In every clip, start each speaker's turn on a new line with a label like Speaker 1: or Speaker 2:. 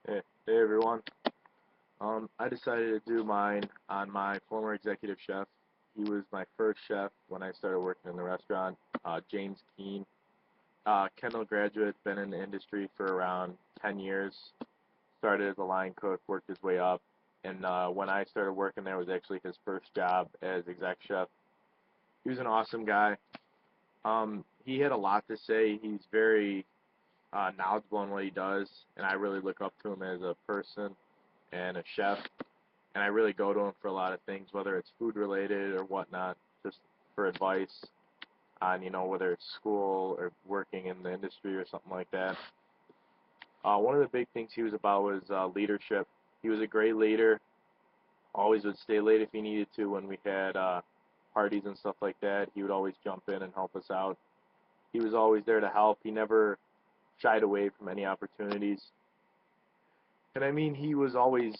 Speaker 1: Hey everyone. I decided to do mine on my former executive chef. He was my first chef when I started working in the restaurant, James Keene. Kendall graduate, been in the industry for around 10 years. Started as a line cook, worked his way up, and when I started working there, it was actually his first job as exec chef. He was an awesome guy. He had a lot to say. He's very knowledgeable in what he does, and I really look up to him as a person and a chef. And I really go to him for a lot of things, whether it's food related or whatnot, just for advice on, whether it's school or working in the industry or something like that. One of the big things he was about was leadership. He was a great leader, always would stay late if he needed to when we had parties and stuff like that. He would always jump in and help us out. He was always there to help. He never shied away from any opportunities. And I mean, he was always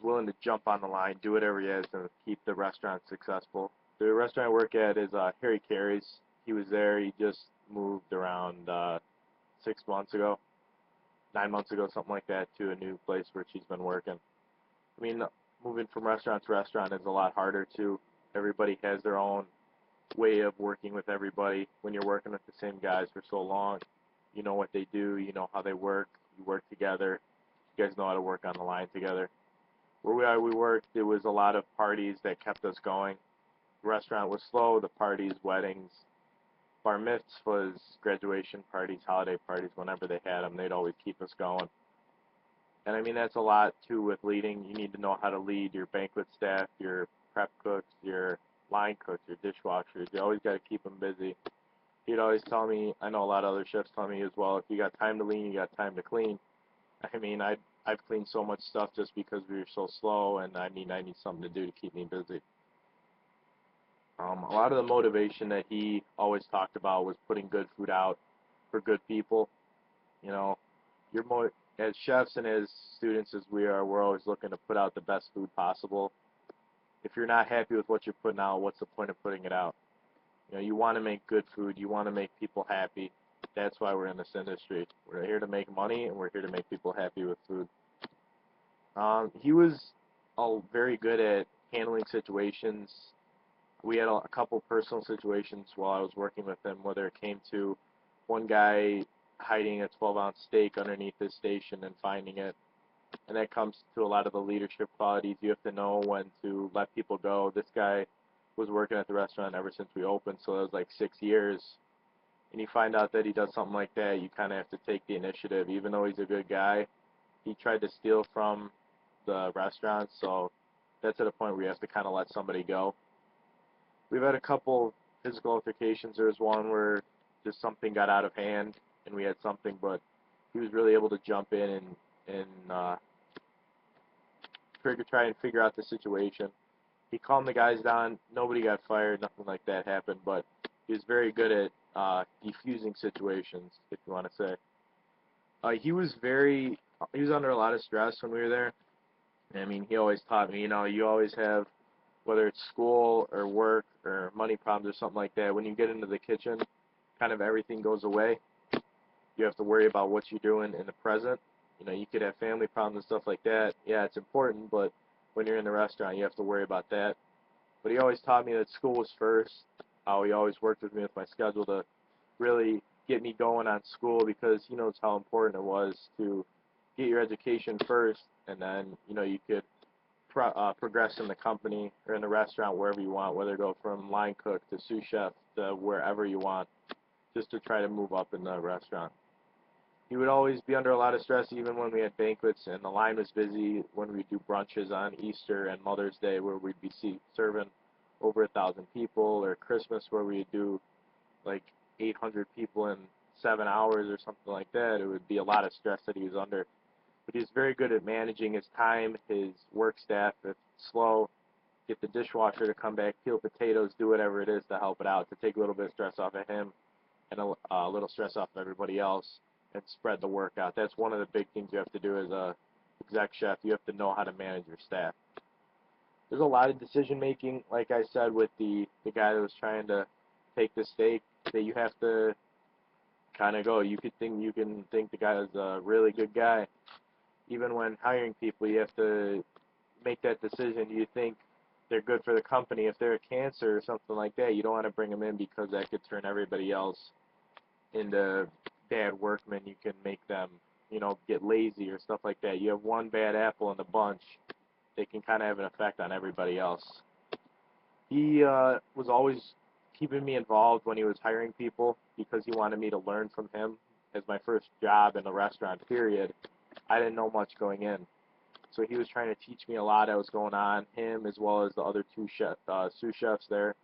Speaker 1: willing to jump on the line, do whatever he has to keep the restaurant successful. The restaurant I work at is Harry Carey's. He was there. He just moved around 6 months ago, 9 months ago, something like that, to a new place where she's been working. I mean, moving from restaurant to restaurant is a lot harder too. Everybody has their own way of working with everybody. When you're working with the same guys for so long, you know what they do, you know how they work, you work together, you guys know how to work on the line together. Where we worked, it was a lot of parties that kept us going. The restaurant was slow, the parties, weddings, bar mitzvahs, graduation parties, holiday parties, whenever they had them, they'd always keep us going. And I mean, that's a lot too with leading. You need to know how to lead your banquet staff, your prep cooks, your line cooks, your dishwashers. You always got to keep them busy. He'd always tell me, I know a lot of other chefs tell me as well, if you got time to lean, you got time to clean. I mean, I've cleaned so much stuff just because we were so slow, and I need something to do to keep me busy. A lot of the motivation that he always talked about was putting good food out for good people. You know, you're more as chefs and as students as we are, we're always looking to put out the best food possible. If you're not happy with what you're putting out, what's the point of putting it out? You want to make good food. You want to make people happy. That's why we're in this industry. We're here to make money, and we're here to make people happy with food. He was very good at handling situations. We had a couple personal situations while I was working with him, whether it came to one guy hiding a 12-ounce steak underneath his station and finding it. And that comes to a lot of the leadership qualities. You have to know when to let people go. This guy was working at the restaurant ever since we opened, so that was like 6 years. And you find out that he does something like that, you kind of have to take the initiative. Even though he's a good guy, he tried to steal from the restaurant, so that's at a point where you have to kind of let somebody go. We've had a couple physical altercations. There was one where just something got out of hand, and we had something, but he was really able to jump in and try and figure out the situation. He calmed the guys down. Nobody got fired. Nothing like that happened, but he was very good at defusing situations, if you want to say. He was under a lot of stress when we were there. I mean, he always taught me, you always have, whether it's school or work or money problems or something like that, when you get into the kitchen, kind of everything goes away. You have to worry about what you're doing in the present. You could have family problems and stuff like that. Yeah, it's important, but when you're in the restaurant, you have to worry about that. But he always taught me that school was first. How he always worked with me with my schedule to really get me going on school because he knows how important it was to get your education first, and then you could progress in the company or in the restaurant wherever you want, whether go from line cook to sous chef to wherever you want, just to try to move up in the restaurant. He would always be under a lot of stress, even when we had banquets and the line was busy. When we do brunches on Easter and Mother's Day, where we'd be serving over 1,000 people, or Christmas, where we'd do like 800 people in 7 hours or something like that, it would be a lot of stress that he was under. But he's very good at managing his time, his work staff. If it's slow, get the dishwasher to come back, peel potatoes, do whatever it is to help it out, to take a little bit of stress off of him and a little stress off of everybody else and spread the work out. That's one of the big things you have to do as a exec chef. You have to know how to manage your staff. There's a lot of decision making, like I said, with the guy that was trying to take the steak, that you have to kind of go. You can think the guy is a really good guy, even when hiring people, you have to make that decision. Do you think they're good for the company? If they're a cancer or something like that, you don't want to bring them in because that could turn everybody else into bad workmen. You can make them, get lazy or stuff like that. You have one bad apple in the bunch, they can kind of have an effect on everybody else. He was always keeping me involved when he was hiring people because he wanted me to learn from him. As my first job in the restaurant, period, I didn't know much going in. So he was trying to teach me a lot that was going on, him as well as the other sous chefs there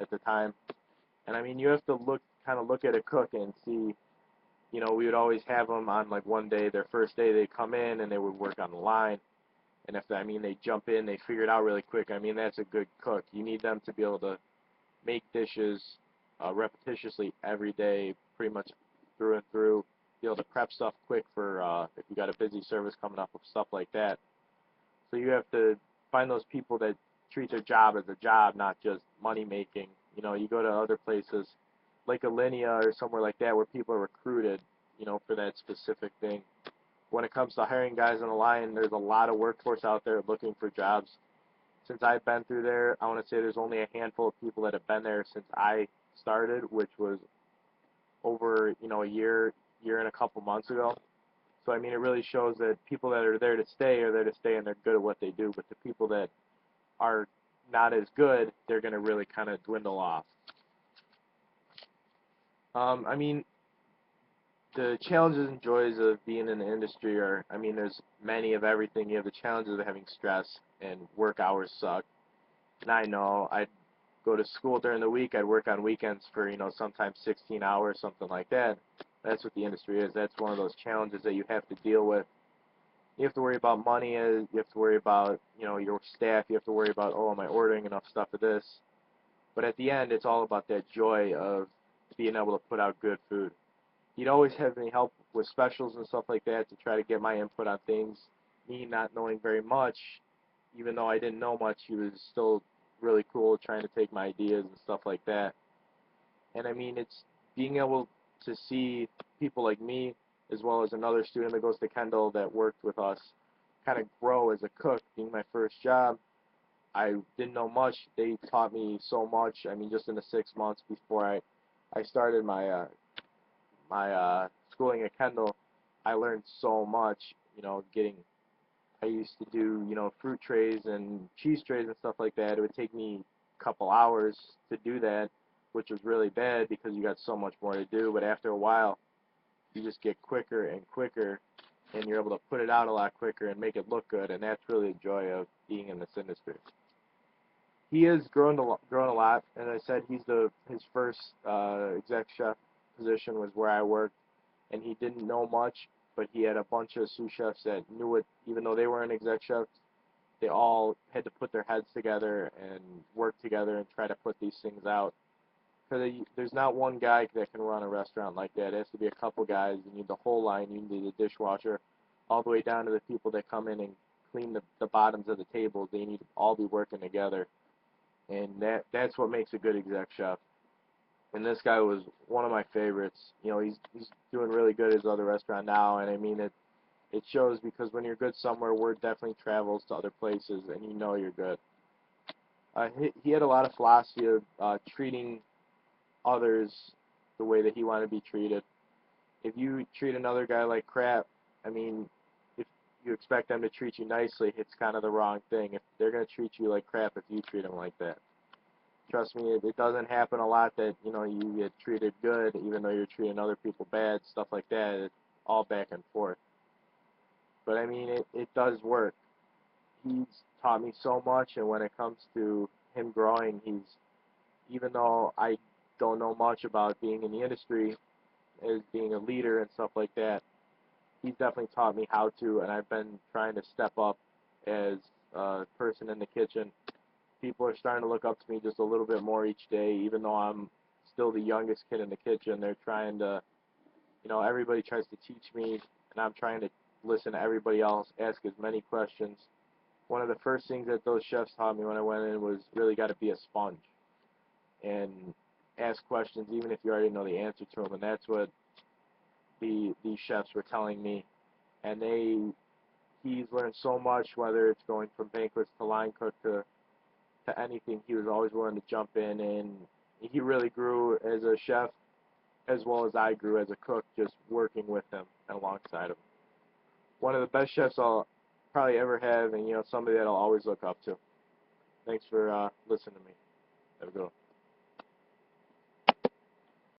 Speaker 1: at the time. And I mean, you have to kind of look at a cook and see, we would always have them on like one day, their first day, they come in and they would work on the line. And if, they jump in, they figure it out really quick. I mean, that's a good cook. You need them to be able to make dishes repetitiously every day, pretty much through and through. Be able to prep stuff quick for if you got a busy service coming up with stuff like that. So you have to find those people that treat their job as a job, not just money making. You go to other places like Alinea or somewhere like that where people are recruited, for that specific thing. When it comes to hiring guys on the line, there's a lot of workforce out there looking for jobs. Since I've been through there, I want to say there's only a handful of people that have been there since I started, which was over, a year and a couple months ago. So I mean, it really shows that people that are there to stay are there to stay, and they're good at what they do. But the people that are not as good, they're going to really kind of dwindle off. I mean, the challenges and joys of being in the industry are, there's many of everything. You have the challenges of having stress and work hours suck. And I know I'd go to school during the week. I'd work on weekends for, sometimes 16 hours, something like that. That's what the industry is. That's one of those challenges that you have to deal with. You have to worry about money. You have to worry about, your staff. You have to worry about, oh, am I ordering enough stuff for this? But at the end, it's all about that joy of being able to put out good food. He'd always have me help with specials and stuff like that to try to get my input on things. Me not knowing very much, even though I didn't know much, he was still really cool trying to take my ideas and stuff like that. And I mean, it's being able to see people like me, as well as another student that goes to Kendall that worked with us, kind of grow as a cook, being my first job. I didn't know much. They taught me so much. I mean, just in the 6 months before I started my schooling at Kendall, I learned so much. I used to do, fruit trays and cheese trays and stuff like that. It would take me a couple hours to do that, which was really bad because you got so much more to do. But after a while, you just get quicker and quicker, and you're able to put it out a lot quicker and make it look good. And that's really the joy of being in this industry. He has grown a lot, and I said his first exec chef position was where I worked, and he didn't know much, but he had a bunch of sous chefs that knew it, even though they weren't exec chefs. They all had to put their heads together and work together and try to put these things out. Because there's not one guy that can run a restaurant like that. It has to be a couple guys. You need the whole line. You need the dishwasher, all the way down to the people that come in and clean the bottoms of the tables. They need to all be working together, and that's what makes a good exec chef. And this guy was one of my favorites. He's doing really good at his other restaurant now, and I mean it shows because when you're good somewhere, word definitely travels to other places, and you're good. He had a lot of philosophy of treating others the way that he wanted to be treated. If you treat another guy like crap, I mean, if you expect them to treat you nicely, it's kind of the wrong thing. If they're going to treat you like crap if you treat them like that. Trust me, it doesn't happen a lot that, you get treated good even though you're treating other people bad, stuff like that. It's all back and forth. But I mean, it does work. He's taught me so much, and when it comes to him growing, even though I don't know much about being in the industry, as being a leader and stuff like that, he's definitely taught me how to, and I've been trying to step up as a person in the kitchen. People are starting to look up to me just a little bit more each day, even though I'm still the youngest kid in the kitchen. They're trying to, everybody tries to teach me, and I'm trying to listen to everybody else, ask as many questions. One of the first things that those chefs taught me when I went in was really got to be a sponge and ask questions even if you already know the answer to them, and that's what these chefs were telling me. And they he's learned so much, whether it's going from banquets to line cook to anything. He was always willing to jump in, and he really grew as a chef as well as I grew as a cook, just working with him alongside him. One of the best chefs I'll probably ever have, and somebody that I'll always look up to. Thanks for listening to me. Have a good one.